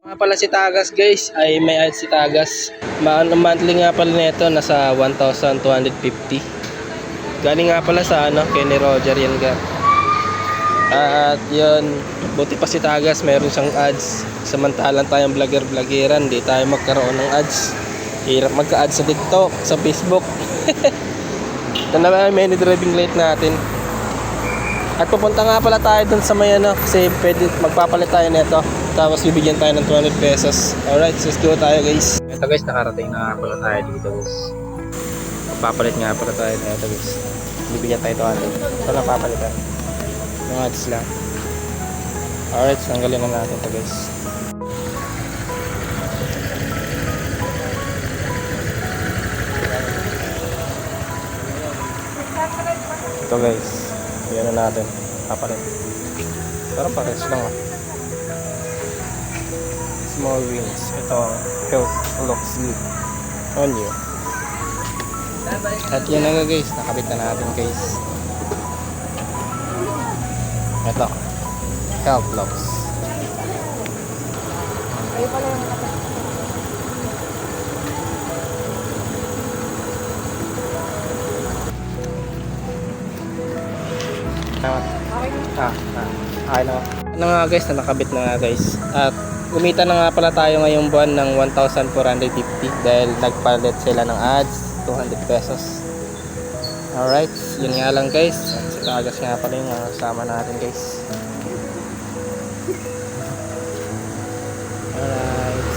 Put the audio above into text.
Nga pala si Tagas guys, ay may ads si Tagas. Monthly nga pala nito nasa 1,250. Galing nga pala sa Kenny Roger yan ga. At yun, buti pa si Tagas meron siyang ads. Samantalang tayong vlogger-vloggeran, di tayo magkaroon ng ads. Hirap magka-ads sa TikTok, sa Facebook. Ito na many driving light natin. At pupunta nga pala tayo dun sa may kasi pwede magpapalit tayo nito. Tapos bibigyan tayo ng 200 pesos. Alright, let's go tayo guys. Ito guys, nakarating na nga pala tayo dito guys. Magpapalit nga pala tayo nito guys. Bibigyan tayo 200. Ito na papalitan. Yung ads lang. Alright, tanggalin na natin ito guys. Ito guys. Yan na natin. Papalit. Pero pares lang Small wheels. Ito ang health looks good on you. At yan na guys. Nakabit na natin guys. Ito. Health looks. Ayun pala yung Okay na. Ano nga guys, na nakabit na nga guys. At kumita na nga pala tayo ngayong buwan ng 1,450 dahil nagpalit sila ng ads, 200 pesos. Alright, yun nga lang guys. At si Tagas nga pala yung kasama natin guys. Alright.